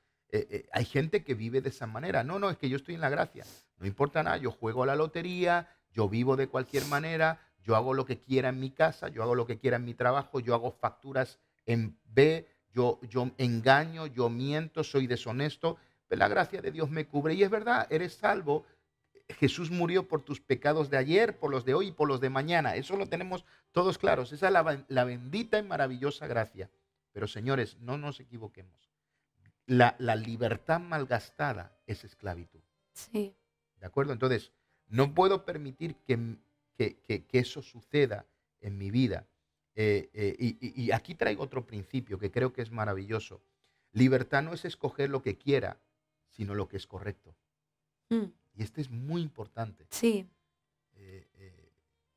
hay gente que vive de esa manera. No, no, es que yo estoy en la gracia. No importa nada, yo juego a la lotería, yo vivo de cualquier manera, yo hago lo que quiera en mi casa, yo hago lo que quiera en mi trabajo, yo hago facturas en B, yo engaño, yo miento, soy deshonesto. Pero la gracia de Dios me cubre. Y es verdad, eres salvo. Jesús murió por tus pecados de ayer, por los de hoy y por los de mañana. Eso lo tenemos todos claros. Esa es la bendita y maravillosa gracia. Pero señores, no nos equivoquemos. La libertad malgastada es esclavitud. Sí, ¿De acuerdo? Entonces, no puedo permitir que eso suceda en mi vida. Y aquí traigo otro principio que creo que es maravilloso. Libertad no es escoger lo que quiera, sino lo que es correcto. mm, Y este es muy importante. sí,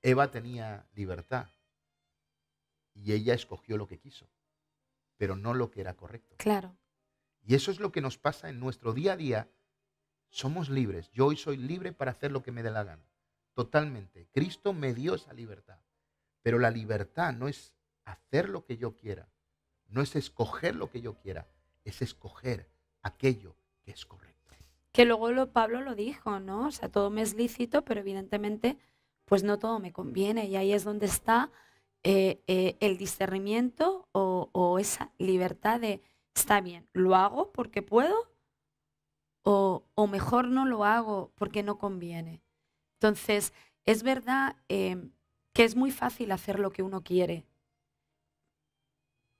Eva tenía libertad y ella escogió lo que quiso, pero no lo que era correcto. claro. Y eso es lo que nos pasa en nuestro día a día. Somos libres. Yo hoy soy libre para hacer lo que me dé la gana. Totalmente. Cristo me dio esa libertad. Pero la libertad no es hacer lo que yo quiera. No es escoger lo que yo quiera. Es escoger aquello que es correcto. Que luego Pablo lo dijo, ¿no? O sea, todo me es lícito, pero evidentemente, pues no todo me conviene. Y ahí es donde está el discernimiento o esa libertad de, está bien, ¿lo hago porque puedo? O mejor no lo hago porque no conviene. Entonces, es verdad que es muy fácil hacer lo que uno quiere,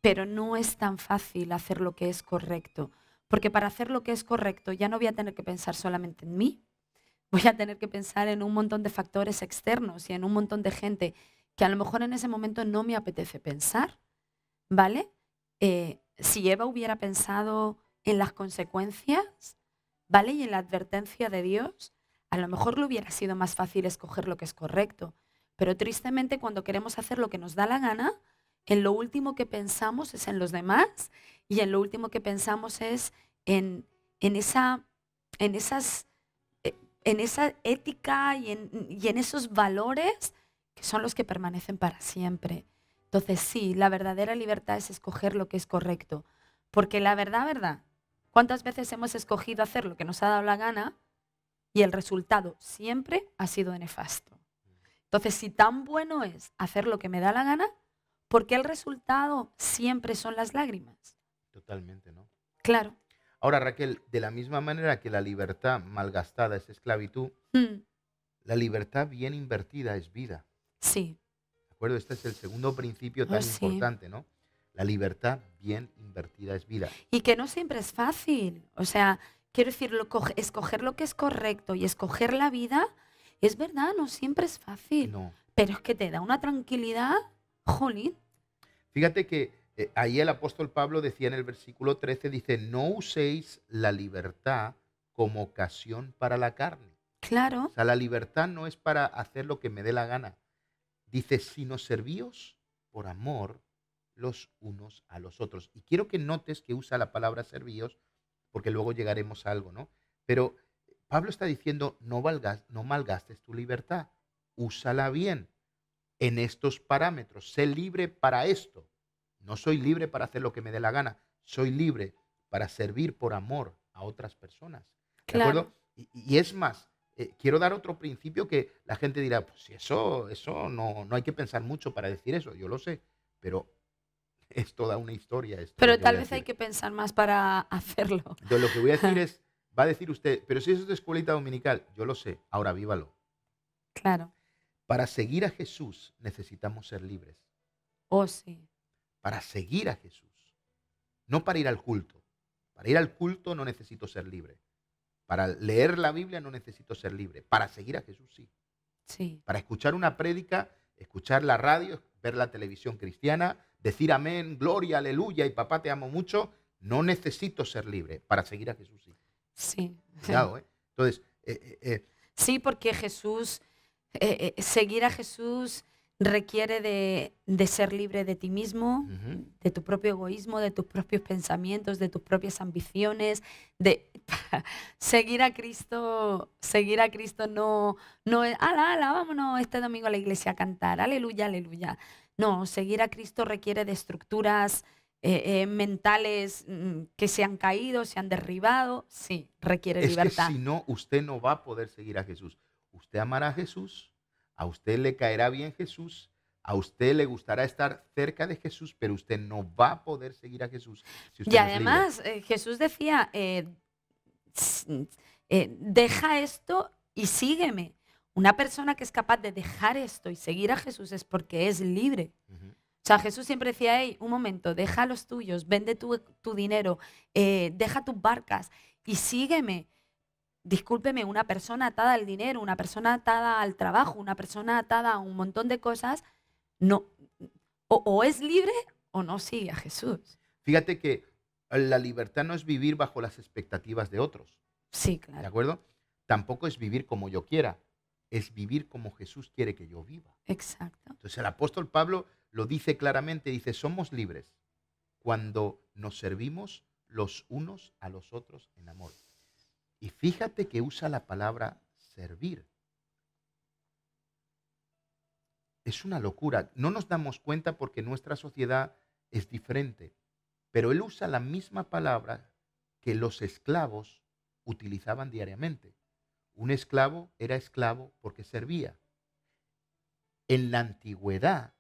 pero no es tan fácil hacer lo que es correcto. Porque para hacer lo que es correcto ya no voy a tener que pensar solamente en mí, voy a tener que pensar en un montón de factores externos y en un montón de gente que a lo mejor en ese momento no me apetece pensar, ¿vale? Si Eva hubiera pensado en las consecuencias, ¿vale? Y en la advertencia de Dios, a lo mejor le hubiera sido más fácil escoger lo que es correcto. Pero tristemente cuando queremos hacer lo que nos da la gana, en lo último que pensamos es en los demás y en lo último que pensamos es en esa, en esas, en esa ética y en esos valores que son los que permanecen para siempre. Entonces sí, la verdadera libertad es escoger lo que es correcto. Porque la verdad, ¿cuántas veces hemos escogido hacer lo que nos ha dado la gana y el resultado siempre ha sido nefasto? Entonces, si tan bueno es hacer lo que me da la gana, ¿por qué el resultado siempre son las lágrimas? Totalmente, ¿no? Claro. Ahora, Raquel, de la misma manera que la libertad malgastada es esclavitud, la libertad bien invertida es vida. Sí. ¿De acuerdo? Este es el segundo principio Oh, tan sí. importante, ¿no? La libertad bien invertida es vida. Y que no siempre es fácil. O sea, quiero decir, escoger lo que es correcto y escoger la vida, es verdad, no siempre es fácil. No. Pero es que te da una tranquilidad, jolín. Fíjate que ahí el apóstol Pablo decía en el versículo 13, dice, no uséis la libertad como ocasión para la carne. Claro. O sea, la libertad no es para hacer lo que me dé la gana. Dice, sino servíos por amor los unos a los otros. Y quiero que notes que usa la palabra servíos, porque luego llegaremos a algo, ¿no? Pero Pablo está diciendo, no malgastes tu libertad, úsala bien en estos parámetros, sé libre para esto. No soy libre para hacer lo que me dé la gana, soy libre para servir por amor a otras personas. ¿De Claro. acuerdo? Y es más, quiero dar otro principio que la gente dirá, pues si eso no hay que pensar mucho para decir eso, yo lo sé, pero es toda una historia esto. Pero lo que tal voy a vez hay decir. que pensar más para hacerlo. Entonces, lo que voy a decir es, va a decir usted, pero si eso es de escuelita dominical, yo lo sé, ahora vívalo. Claro. Para seguir a Jesús necesitamos ser libres. Oh, sí. Para seguir a Jesús, no para ir al culto. Para ir al culto no necesito ser libre. Para leer la Biblia no necesito ser libre. Para seguir a Jesús sí. Sí. Para escuchar una prédica, escuchar la radio, ver la televisión cristiana, decir amén, gloria, aleluya y papá te amo mucho, no necesito ser libre. Para seguir a Jesús sí. Sí. Cuidado, ¿eh? Entonces, Sí, porque Jesús, seguir a Jesús requiere de ser libre de ti mismo, ujú, de tu propio egoísmo, de tus propios pensamientos, de tus propias ambiciones, de seguir a Cristo no es, ala, vámonos este domingo a la iglesia a cantar, aleluya, aleluya. No, seguir a Cristo requiere de estructuras mentales que se han caído, se han derribado, sí, requiere es que libertad. si no, usted no va a poder seguir a Jesús. Usted amará a Jesús, a usted le caerá bien Jesús, a usted le gustará estar cerca de Jesús, pero usted no va a poder seguir a Jesús si usted Y no es libre. además, Jesús decía, deja esto y sígueme. Una persona que es capaz de dejar esto y seguir a Jesús es porque es libre. Ujú. O sea, Jesús siempre decía, hey, un momento, deja los tuyos, vende tu dinero, deja tus barcas y sígueme. discúlpeme, una persona atada al dinero, una persona atada al trabajo, una persona atada a un montón de cosas, no, o es libre o no sigue a Jesús. Fíjate que la libertad no es vivir bajo las expectativas de otros, Sí, ¿de claro, acuerdo? Tampoco es vivir como yo quiera, es vivir como Jesús quiere que yo viva. exacto. Entonces el apóstol Pablo lo dice claramente, dice, somos libres cuando nos servimos los unos a los otros en amor. Y fíjate que usa la palabra servir. Es una locura. No nos damos cuenta porque nuestra sociedad es diferente. Pero él usa la misma palabra que los esclavos utilizaban diariamente. Un esclavo era esclavo porque servía. En la antigüedad,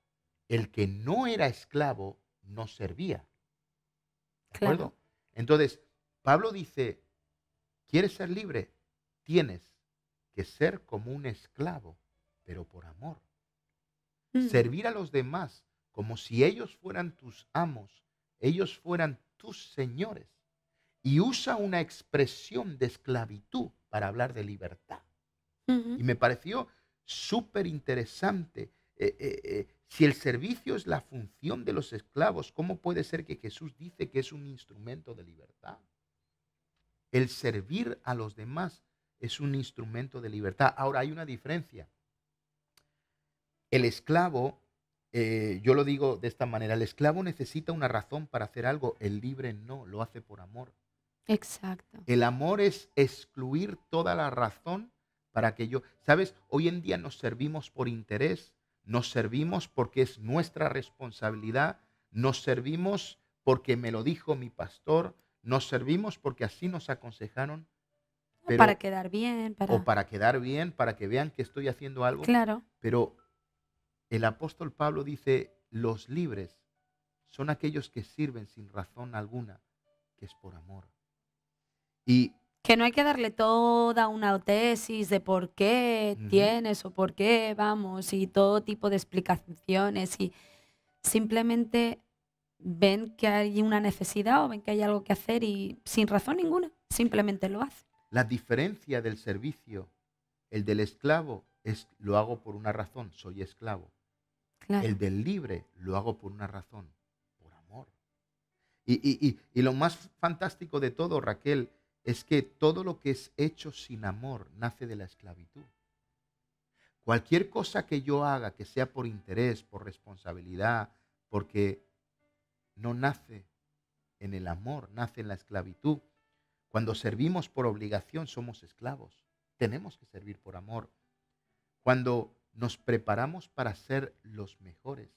el que no era esclavo no servía. ¿De acuerdo? Claro. Entonces, Pablo dice, ¿quieres ser libre? Tienes que ser como un esclavo, pero por amor. Mm, Servir a los demás como si ellos fueran tus amos, ellos fueran tus señores. Y usa una expresión de esclavitud para hablar de libertad. ujú. Y me pareció súper interesante. Si el servicio es la función de los esclavos, ¿cómo puede ser que Jesús dice que es un instrumento de libertad? El servir a los demás es un instrumento de libertad. Ahora hay una diferencia. El esclavo, yo lo digo de esta manera, el esclavo necesita una razón para hacer algo, el libre no, lo hace por amor. Exacto. El amor es excluir toda la razón para que yo, ¿sabes? Hoy en día nos servimos por interés, nos servimos porque es nuestra responsabilidad, nos servimos porque me lo dijo mi pastor, nos servimos porque así nos aconsejaron, Para pero quedar bien, o para... para quedar bien, para que vean que estoy haciendo algo, Claro. pero el apóstol Pablo dice, los libres son aquellos que sirven sin razón alguna, que es por amor. Y Que no hay que darle toda una tesis de por qué ujú, tienes o por qué vamos y todo tipo de explicaciones y simplemente ven que hay una necesidad o ven que hay algo que hacer y sin razón ninguna, simplemente lo hacen. la diferencia del servicio, el del esclavo, es lo hago por una razón, soy esclavo. El Claro. del libre lo hago por una razón, por amor. Y lo más fantástico de todo, Raquel, es que todo lo que es hecho sin amor nace de la esclavitud. Cualquier cosa que yo haga que sea por interés, por responsabilidad, porque no nace en el amor, nace en la esclavitud. Cuando servimos por obligación somos esclavos. Tenemos que servir por amor. Cuando nos preparamos para ser los mejores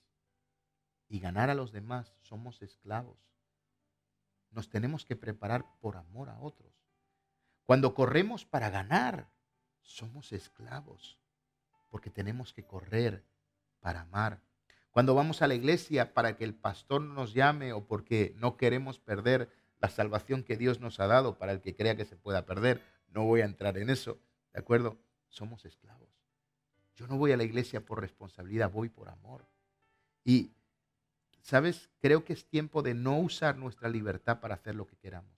y ganar a los demás, somos esclavos. Nos tenemos que preparar por amor a otros. Cuando corremos para ganar, somos esclavos, porque tenemos que correr para amar. Cuando vamos a la iglesia para que el pastor nos llame o porque no queremos perder la salvación que Dios nos ha dado para el que crea que se pueda perder, no voy a entrar en eso, ¿de acuerdo? Somos esclavos. Yo no voy a la iglesia por responsabilidad, voy por amor. Y, ¿sabes? Creo que es tiempo de no usar nuestra libertad para hacer lo que queramos.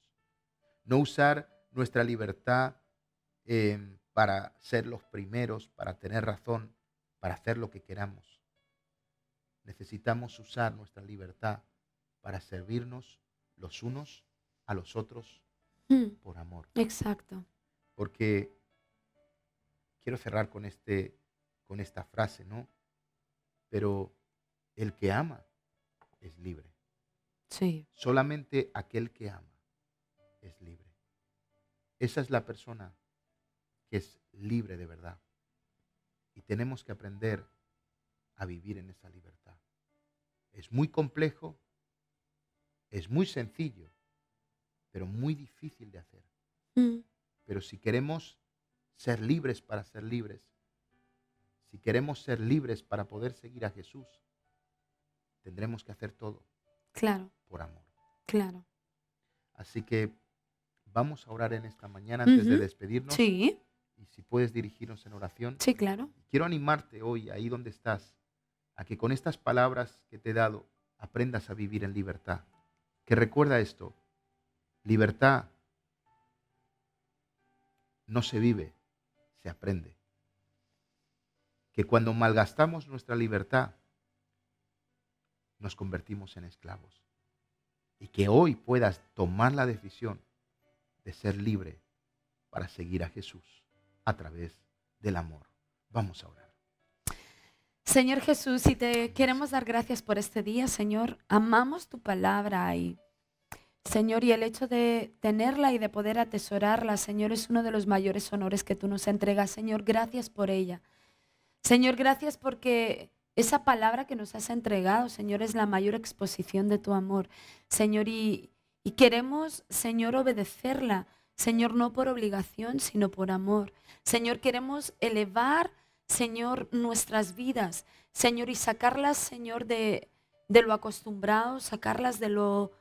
No usar nuestra libertad para ser los primeros, para tener razón, para hacer lo que queramos. Necesitamos usar nuestra libertad para servirnos los unos a los otros Mm, por amor. exacto. Porque quiero cerrar con esta frase, ¿no? Pero el que ama es libre. Sí. Solamente aquel que ama es libre. Esa es la persona que es libre de verdad. Y tenemos que aprender a vivir en esa libertad. Es muy complejo, es muy sencillo, pero muy difícil de hacer. Mm, Pero si queremos ser libres para ser libres, si queremos ser libres para poder seguir a Jesús, tendremos que hacer todo claro, por amor. claro. Así que vamos a orar en esta mañana antes de Ujú. despedirnos. Sí, Y si puedes dirigirnos en oración. sí, claro. Quiero animarte hoy, ahí donde estás, a que con estas palabras que te he dado aprendas a vivir en libertad. Que recuerda esto, libertad no se vive, se aprende. Que cuando malgastamos nuestra libertad, nos convertimos en esclavos. Y que hoy puedas tomar la decisión de ser libre para seguir a Jesús a través del amor. Vamos a orar. Señor Jesús, y te queremos dar gracias por este día, Señor. Amamos tu palabra y, Señor, y el hecho de tenerla y de poder atesorarla, Señor, es uno de los mayores honores que tú nos entregas. Señor, gracias por ella. Señor, gracias porque esa palabra que nos has entregado, Señor, es la mayor exposición de tu amor. Señor, y queremos, Señor, obedecerla. Señor, no por obligación, sino por amor. Señor, queremos elevar, Señor, nuestras vidas, Señor, y sacarlas, Señor, de lo acostumbrado, sacarlas de lo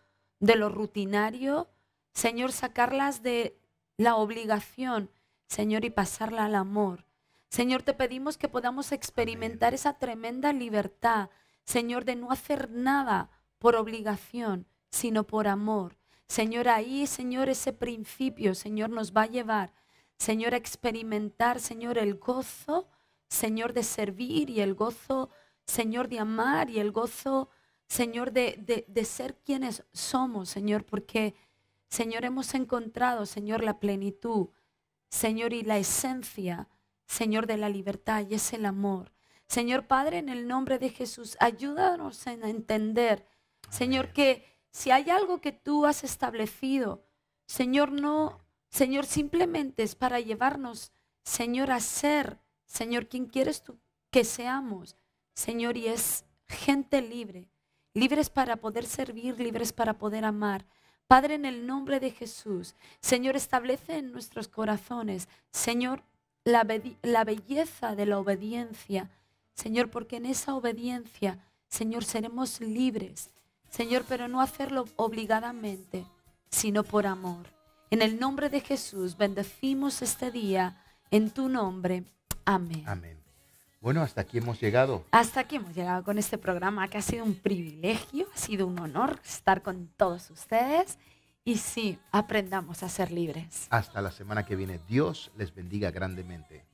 rutinario, Señor, sacarlas de la obligación, Señor, y pasarla al amor. Señor, te pedimos que podamos experimentar esa tremenda libertad, Señor, de no hacer nada por obligación, sino por amor. Señor, ahí, Señor, ese principio, Señor, nos va a llevar, Señor, a experimentar, Señor, el gozo, Señor, de servir y el gozo, Señor, de amar y el gozo, Señor, de ser quienes somos, Señor, porque, Señor, hemos encontrado, Señor, la plenitud, Señor, y la esencia, Señor, de la libertad, y es el amor. Señor Padre, en el nombre de Jesús, ayúdanos a entender, Señor, que si hay algo que tú has establecido, Señor, no, Señor, simplemente es para llevarnos, Señor, a ser, Señor, quien quieres tú que seamos, Señor, y es gente libre, libres para poder servir, libres para poder amar. Padre, en el nombre de Jesús, Señor, establece en nuestros corazones, Señor, la belleza de la obediencia, Señor, porque en esa obediencia, Señor, seremos libres, Señor, pero no hacerlo obligadamente, sino por amor. En el nombre de Jesús, bendecimos este día, en tu nombre. Amén. Amén. Bueno, hasta aquí hemos llegado. Hasta aquí hemos llegado con este programa, que ha sido un privilegio, ha sido un honor estar con todos ustedes. Y sí, aprendamos a ser libres. Hasta la semana que viene. Dios les bendiga grandemente.